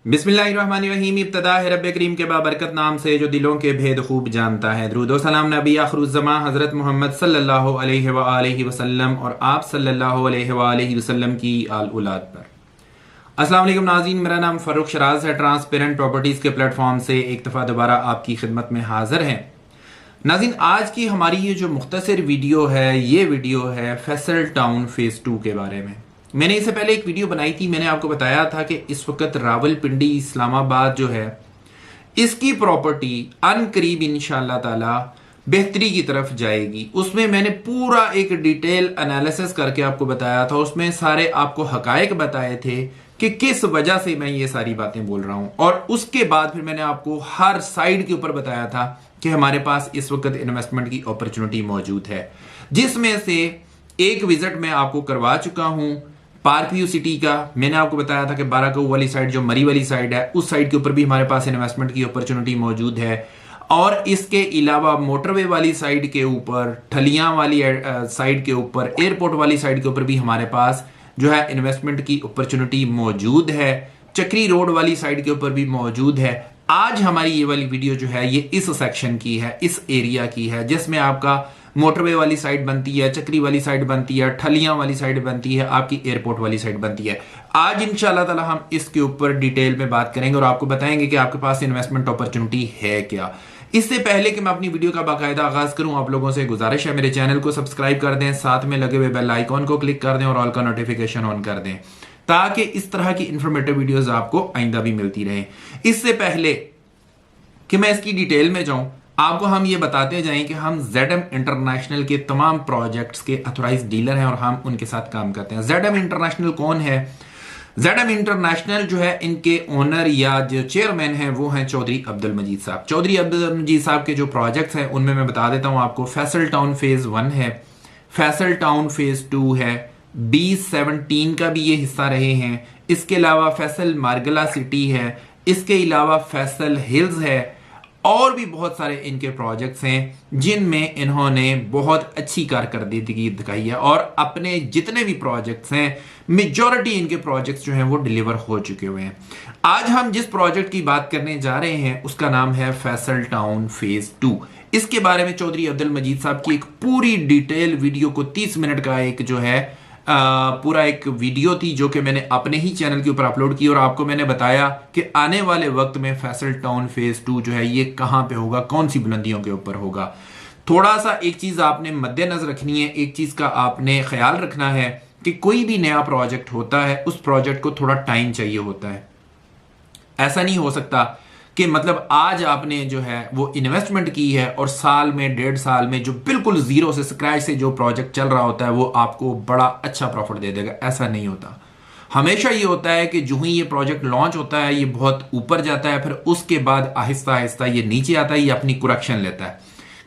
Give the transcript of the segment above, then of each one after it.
बिस्मिल्लाहिर्रहमानिर्रहीम। इब्तदा है रब्बे करीम के बाबरकत नाम से जो दिलों के भेद खूब जानता है। दुरूद व सलाम नबी आखिरुज़्ज़मा हज़रत मोहम्मद सल्लल्लाहु अलैहि व आलिहि वसल्लम और आप सल्लल्लाहु अलैहि व आलिहि वसल्लम की आल औलाद पर। अस्सलाम वालेकुम नाज़रीन, मेरा नाम फ़ारूक शराज है। ट्रांसपेरेंट प्रॉपर्टीज़ के प्लेटफॉर्म से एक दफ़ा दोबारा आपकी खिदमत में हाज़िर हैं। नाज़रीन, आज की हमारी ये जो मुख्तसर वीडियो है, ये वीडियो है फैसल टाउन फ़ेज़ 2 के बारे में। मैंने इससे पहले एक वीडियो बनाई थी, मैंने आपको बताया था कि इस वक्त रावलपिंडी इस्लामाबाद जो है इसकी प्रॉपर्टी अनकरीब इंशाअल्लाह ताला बेहतरी की तरफ जाएगी। उसमें मैंने पूरा एक डिटेल एनालिसिस करके आपको बताया था, उसमें सारे आपको हकायक बताए थे कि किस वजह से मैं ये सारी बातें बोल रहा हूं। और उसके बाद फिर मैंने आपको हर साइड के ऊपर बताया था कि हमारे पास इस वक्त इन्वेस्टमेंट की अपॉर्चुनिटी मौजूद है, जिसमें से एक विजिट मैं आपको करवा चुका हूं पार्क व्यू सिटी का। मैंने आपको बताया था कि बाराकऊ वाली साइड, जो मरी वाली साइड है, उस साइड के ऊपर भी हमारे पास इन्वेस्टमेंट की अपॉर्चुनिटी मौजूद है। और इसके अलावा मोटरवे वाली साइड के ऊपर, ठलियां वाली साइड के ऊपर, एयरपोर्ट वाली साइड के ऊपर भी हमारे पास जो है इन्वेस्टमेंट की अपॉर्चुनिटी मौजूद है। चक्री रोड वाली साइड के ऊपर भी मौजूद है। आज हमारी ये वाली वीडियो जो है ये इस सेक्शन की है, इस एरिया की है, जिसमें आपका मोटरवे वाली साइड बनती है, चक्री वाली साइड बनती है, ठलियां वाली साइड बनती है, आपकी एयरपोर्ट वाली साइड बनती है। आज इंशाल्लाह ताला हम इसके ऊपर डिटेल में बात करेंगे और आपको बताएंगे कि आपके पास इन्वेस्टमेंट अपॉर्चुनिटी है क्या। इससे पहले कि मैं अपनी वीडियो का बाकायदा आगाज करूं, आप लोगों से गुजारिश है मेरे चैनल को सब्सक्राइब कर दें, साथ में लगे हुए बेल आइकॉन को क्लिक कर दें और ऑल का नोटिफिकेशन ऑन कर दें, ताकि इस तरह की इंफॉर्मेटिव वीडियोस आपको आइंदा भी मिलती रहे। इससे पहले कि मैं इसकी डिटेल में जाऊं, आपको हम ये बताते जाएं कि हम ZM इंटरनेशनल के तमाम प्रोजेक्ट्स के अथोराइज डीलर हैं और हम उनके साथ काम करते हैं। ZM इंटरनेशनल कौन है? ZM इंटरनेशनल जो है, इनके ओनर या जो चेयरमैन हैं वो हैं चौधरी अब्दुल मजीद साहब। चौधरी अब्दुल मजीद साहब के जो प्रोजेक्ट्स हैं उनमें मैं बता देता हूं आपको। फैसल टाउन फेज 1 है, फैसल टाउन फेज 2 है, B17 का भी ये हिस्सा रहे हैं। इसके अलावा फैसल मार्गला सिटी है, इसके अलावा फैसल हिल्स है, और भी बहुत सारे इनके प्रोजेक्ट्स हैं जिनमें इन्होंने बहुत अच्छी कारकर्दगी दिखाई है। और अपने जितने भी प्रोजेक्ट्स हैं, मेजॉरिटी इनके प्रोजेक्ट्स जो हैं वो डिलीवर हो चुके हुए हैं। आज हम जिस प्रोजेक्ट की बात करने जा रहे हैं उसका नाम है फैसल टाउन फेज 2। इसके बारे में चौधरी अब्दुल मजीद साहब की एक पूरी डिटेल वीडियो को 30 मिनट का एक जो है पूरा एक वीडियो थी, जो कि मैंने अपने ही चैनल के ऊपर अपलोड की और आपको मैंने बताया कि आने वाले वक्त में फैसल टाउन फेज 2 जो है ये कहां पे होगा, कौन सी बुलंदियों के ऊपर होगा। थोड़ा सा एक चीज आपने मद्देनजर रखनी है, एक चीज का आपने ख्याल रखना है कि कोई भी नया प्रोजेक्ट होता है उस प्रोजेक्ट को थोड़ा टाइम चाहिए होता है। ऐसा नहीं हो सकता कि मतलब आज आपने जो है वो इन्वेस्टमेंट की है और साल में, 1.5 साल में जो बिल्कुल जीरो से, स्क्रैच से जो प्रोजेक्ट चल रहा होता है वो आपको बड़ा अच्छा प्रॉफिट दे देगा। ऐसा नहीं होता। हमेशा ये होता है कि जो ही ये प्रोजेक्ट लॉन्च होता है ये बहुत ऊपर जाता है, फिर उसके बाद आहिस्ता आहिस्ता ये नीचे आता है, ये अपनी करेक्शन लेता है।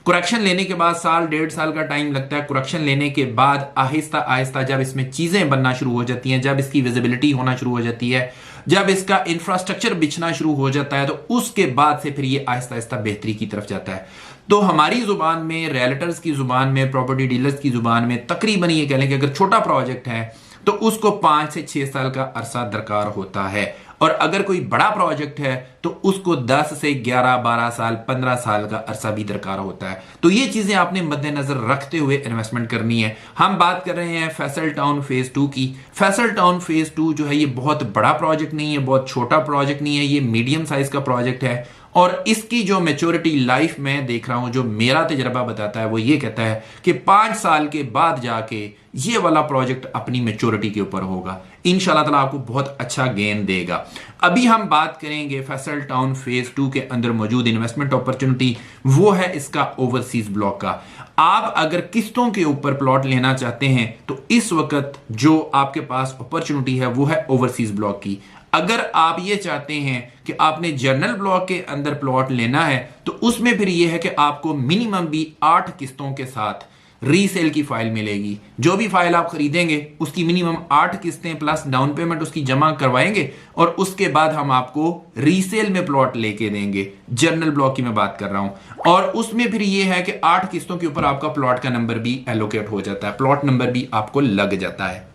करेक्शन लेने के बाद साल, 1.5 साल का टाइम लगता है। करेक्शन लेने के बाद आहिस्ता आहिस्ता जब इसमें चीजें बनना शुरू हो जाती हैं, जब इसकी विजिबिलिटी होना शुरू हो जाती है, जब इसका इंफ्रास्ट्रक्चर बिछना शुरू हो जाता है, तो उसके बाद से फिर ये आहिस्ता आहिस्ता बेहतरी की तरफ जाता है। तो हमारी जुबान में, रियल्टर्स की जुबान में, प्रॉपर्टी डीलर्स की जुबान में तकरीबन ये कह लें कि अगर छोटा प्रोजेक्ट है तो उसको 5 से 6 साल का अरसा दरकार होता है, और अगर कोई बड़ा प्रोजेक्ट है तो उसको 10 से 11, 12 साल, 15 साल का अरसा भी दरकार होता है। तो ये चीजें आपने मद्देनजर रखते हुए इन्वेस्टमेंट करनी है। हम बात कर रहे हैं फैसल टाउन फेज 2 की। फैसल टाउन फेज 2 जो है ये बहुत बड़ा प्रोजेक्ट नहीं है, बहुत छोटा प्रोजेक्ट नहीं है, ये मीडियम साइज का प्रोजेक्ट है। और इसकी जो मैच्योरिटी लाइफ में देख रहा हूं, जो मेरा तजर्बा बताता है वो ये कहता है कि 5 साल के बाद जाके ये वाला प्रोजेक्ट अपनी मैच्योरिटी के ऊपर होगा। इंशाल्लाह ताला आपको बहुत अच्छा गेन देगा। अभी हम बात करेंगे फैसल टाउन फेज 2 के अंदर मौजूद इन्वेस्टमेंट अपॉर्चुनिटी, वो है इसका ओवरसीज ब्लॉक का। आप अगर किस्तों के ऊपर प्लॉट लेना चाहते हैं तो इस वक्त जो आपके पास अपॉर्चुनिटी है वो है ओवरसीज ब्लॉक की। अगर आप ये चाहते हैं कि आपने जनरल ब्लॉक के अंदर प्लॉट लेना है तो उसमें फिर यह है कि आपको मिनिमम भी 8 किस्तों के साथ रीसेल की फाइल मिलेगी। जो भी फाइल आप खरीदेंगे उसकी मिनिमम 8 किस्तें प्लस डाउन पेमेंट उसकी जमा करवाएंगे और उसके बाद हम आपको रीसेल में प्लॉट लेके देंगे। जनरल ब्लॉक की मैं बात कर रहा हूं, और उसमें फिर यह है कि 8 किस्तों के ऊपर आपका प्लॉट का नंबर भी एलोकेट हो जाता है, प्लॉट नंबर भी आपको लग जाता है।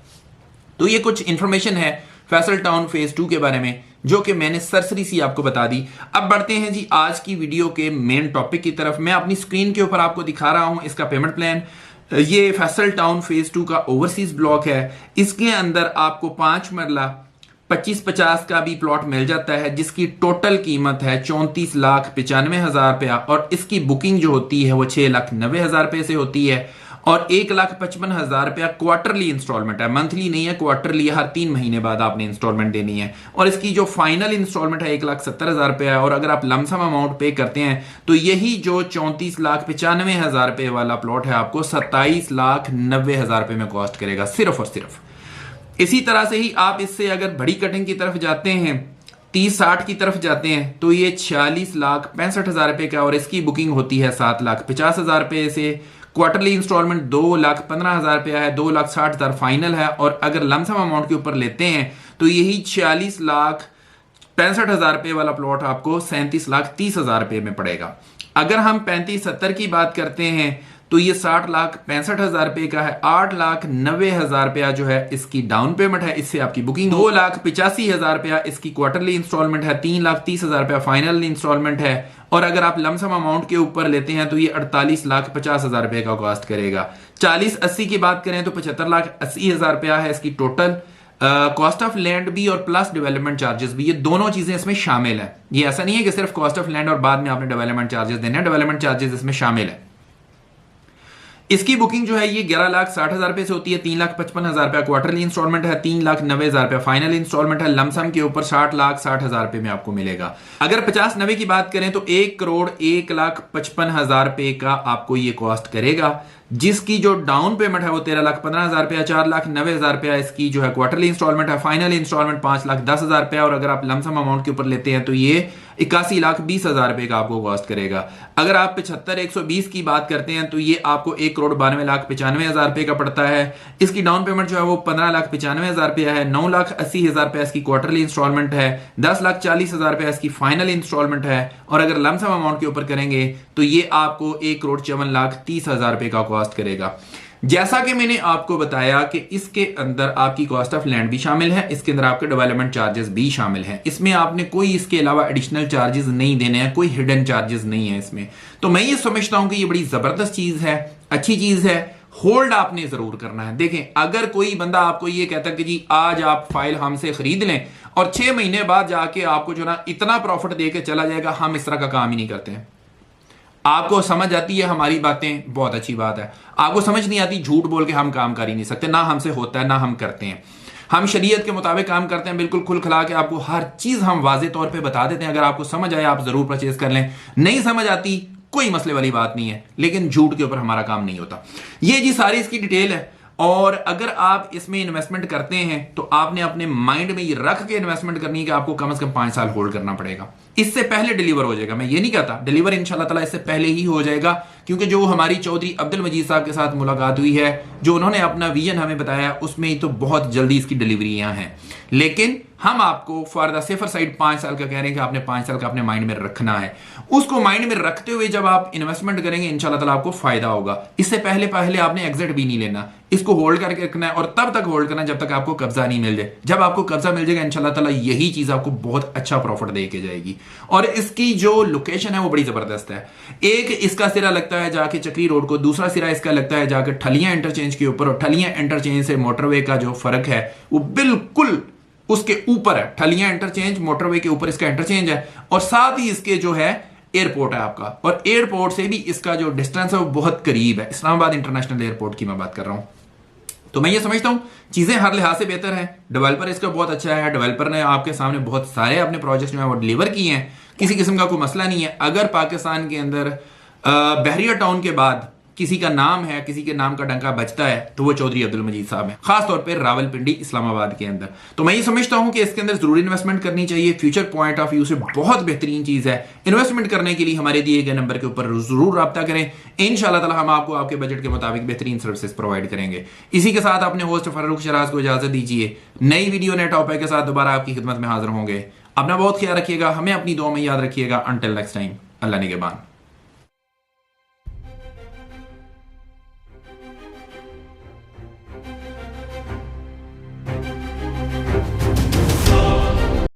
तो ये कुछ इंफॉर्मेशन है फैसल टाउन फेज 2 के बारे में। जो कि मैंने सरसरी सी आपको बता दी। अब बढ़ते हैं जी आज की वीडियो के मेन टॉपिक की तरफ। मैं अपनी स्क्रीन के ऊपर आपको दिखा रहा हूं इसका पेमेंट प्लान। ये फैसल टाउन फेज 2 का ओवरसीज ब्लॉक है। इसके अंदर आपको 5 मरला 25-50 का भी प्लॉट मिल जाता है, जिसकी टोटल कीमत है 34,95,000 रुपया, और इसकी बुकिंग जो होती है वो 6,90,000 रुपये से होती है, और 1,55,000 रुपया क्वार्टरली इंस्टॉलमेंट है, मंथली नहीं है, क्वार्टरली। हर 3 महीने बाद आपने इंस्टॉलमेंट देनी है, और इसकी जो फाइनल इंस्टॉलमेंट है 1,70,000 रुपया है। और अगर आप लमसम अमाउंट पे करते हैं तो यही जो 34,95,000 रुपये वाला प्लॉट है आपको 27,90,000 रुपये में कॉस्ट करेगा, सिर्फ और सिर्फ। इसी तरह से ही आप इससे अगर बड़ी कटिंग की तरफ जाते हैं, 30-60 की तरफ जाते हैं, तो ये 46,65,000 रुपये का, और इसकी बुकिंग होती है 7,50,000 रुपये से। क्वार्टरली इंस्टॉलमेंट 2,15,000 रुपया है, 2,60,000 फाइनल है। और अगर लमसम अमाउंट के ऊपर लेते हैं तो यही 46,65,000 रुपये वाला प्लॉट आपको 37,30,000 रुपये में पड़ेगा। अगर हम 35-70 की बात करते हैं तो ये 60,65,000 रुपये का है। 8,90,000 रुपया जो है इसकी डाउन पेमेंट है, इससे आपकी बुकिंग। 2,85,000 रुपया इसकी क्वार्टरली इंस्टॉलमेंट है, 3,30,000 रुपया फाइनल इंस्टॉलमेंट है। और अगर आप लमसम अमाउंट के ऊपर लेते हैं तो ये 48,50,000 रुपये का कॉस्ट करेगा। 40-80 की बात करें तो 75,80,000 रुपया है इसकी टोटल कॉस्ट ऑफ लैंड भी, और प्लस डेवलपमेंट चार्जेस भी, ये दोनों चीजें इसमें शामिल है। ये ऐसा नहीं है कि सिर्फ कॉस्ट ऑफ लैंड और बाद में आपने डेवलपमेंट चार्जेस देने हैं, डेवलपमेंट चार्जेस इसमें शामिल है। इसकी बुकिंग जो है ये 11,60,000 रुपए से होती है, 3,55,000 रुपया क्वार्टरली इंस्टॉलमेंट है, 3,90,000 रुपया फाइनल इंस्टॉलमेंट है। लमसम के ऊपर 60,60,000 रुपए में आपको मिलेगा। अगर 50-90 की बात करें तो 1,01,55,000 रुपए का आपको ये कॉस्ट करेगा, जिसकी जो डाउन पेमेंट है वो 13,15,000 रुपया, 4,90,000 रुपया इसकी जो है क्वार्टरली इंस्टॉलमेंट है, फाइनल इंस्टॉलमेंट 5,10,000 रुपया। और अगर आप लमसम अमाउंट के ऊपर लेते हैं तो ये 81,20,000 रुपए का आपको कॉस्ट करेगा। अगर आप 75-120 की बात करते हैं तो ये आपको 1,92,95,000 रुपए का पड़ता है। इसकी डाउन पेमेंट जो है वो 15,95,000 रुपया है, 9,80,000 रुपया इसकी क्वार्टरली इंस्टॉलमेंट है, 10,40,000 रुपया इसकी फाइनल इंस्टॉलमेंट है। और अगर लमसम अमाउंट के ऊपर करेंगे तो ये आपको 1,54,30,000 रुपए का कॉस्ट करेगा। जैसा कि मैंने आपको बताया कि इसके अंदर आपकी कॉस्ट ऑफ लैंड भी शामिल है, इसके अंदर आपके डेवलपमेंट चार्जेस भी शामिल हैं। इसमें आपने कोई इसके अलावा एडिशनल चार्जेस नहीं देने हैं, कोई हिडन चार्जेस नहीं है इसमें। तो मैं ये समझता हूं कि ये बड़ी जबरदस्त चीज है, अच्छी चीज है। होल्ड आपने जरूर करना है। देखें, अगर कोई बंदा आपको ये कहता है कि जी आज आप फाइल हमसे खरीद लें और 6 महीने बाद जाके आपको जो ना इतना प्रॉफिट देके चला जाएगा, हम इस तरह का काम ही नहीं करते हैं। आपको समझ आती है हमारी बातें, बहुत अच्छी बात है। आपको समझ नहीं आती, झूठ बोल के हम काम कर ही नहीं सकते, ना हमसे होता है ना हम करते हैं। हम शरीयत के मुताबिक काम करते हैं, बिल्कुल खुल खिला के आपको हर चीज हम वाजे तौर पे बता देते हैं। अगर आपको समझ आए आप जरूर परचेज कर लें, नहीं समझ आती कोई मसले वाली बात नहीं है, लेकिन झूठ के ऊपर हमारा काम नहीं होता। ये जी सारी इसकी डिटेल है। और अगर आप इसमें इन्वेस्टमेंट करते हैं तो आपने अपने माइंड में ये रख के इन्वेस्टमेंट करनी है कि आपको कम से कम 5 साल होल्ड करना पड़ेगा। इससे पहले डिलीवर हो जाएगा, मैं ये नहीं कहता, डिलीवर इंशाल्लाह ताला इससे पहले ही हो जाएगा, क्योंकि जो हमारी चौधरी अब्दुल मजीद साहब के साथ मुलाकात हुई है, जो उन्होंने अपना विजन हमें बताया, उसमें तो बहुत जल्दी इसकी डिलीवरियां हैं। लेकिन हम आपको फॉर द सेफर साइड 5 साल का कह रहे हैं कि आपने 5 साल का अपने माइंड में रखना है। उसको माइंड में रखते हुए जब आप इन्वेस्टमेंट करेंगे इंशाल्लाह ताला आपको फायदा होगा। इससे पहले आपने एग्जिट भी नहीं लेना, इसको होल्ड करके रखना है, और तब तक होल्ड करना जब तक आपको कब्जा नहीं मिल जाए। जब आपको कब्जा मिल जाएगा इंशाल्लाह ताला यही चीज आपको बहुत अच्छा प्रॉफिट दे के जाएगी। और इसकी जो लोकेशन है वो बड़ी जबरदस्त है। एक इसका सिरा लगता है जाके चक्री रोड को, दूसरा सिरा इसका लगता है जाके ठलियां इंटरचेंज के ऊपर, और ठलियां इंटरचेंज से मोटरवे का जो फर्क है वो बिल्कुल उसके ऊपर है। ठलियां इंटरचेंज मोटरवे के ऊपर इसका इंटरचेंज है, और साथ ही इसके जो है एयरपोर्ट है आपका, और एयरपोर्ट से भी इसका जो डिस्टेंस है वो बहुत करीब है। इस्लामाबाद इंटरनेशनल एयरपोर्ट की मैं बात कर रहा हूं। तो मैं ये समझता हूं चीजें हर लिहाज से बेहतर है। डेवलपर इसका बहुत अच्छा है, डेवलपर ने आपके सामने बहुत सारे अपने प्रोजेक्ट जो है वो डिलीवर किए हैं, किसी किस्म का कोई मसला नहीं है। अगर पाकिस्तान के अंदर बहरिया टाउन के बाद किसी का नाम है, किसी के नाम का डंका बजता है, तो वो चौधरी अब्दुल मजीद साहब हैं, खासतौर पे रावलपिंडी इस्लामाबाद के अंदर। तो मैं ये समझता हूं कि इसके अंदर जरूर इन्वेस्टमेंट करनी चाहिए। फ्यूचर पॉइंट ऑफ व्यू से बहुत बेहतरीन चीज है। इन्वेस्टमेंट करने के लिए हमारे दिए गए नंबर के ऊपर जरूर रब्ता करें। इंशाल्लाह ताला हम आपको आपके बजट के मुताबिक बेहतरीन सर्विसेज प्रोवाइड करेंगे। इसी के साथ अपने होस्ट फारूक शराज को इजाजत दीजिए। नई वीडियो नए टॉपिक के साथ दोबारा आपकी खिदमत में हाजिर होंगे। अपना बहुत ख्याल रखिएगा, हमें अपनी दुआ में याद रखिएगा। अंटिल नेक्स्ट टाइम, अल्लाह निगहबान।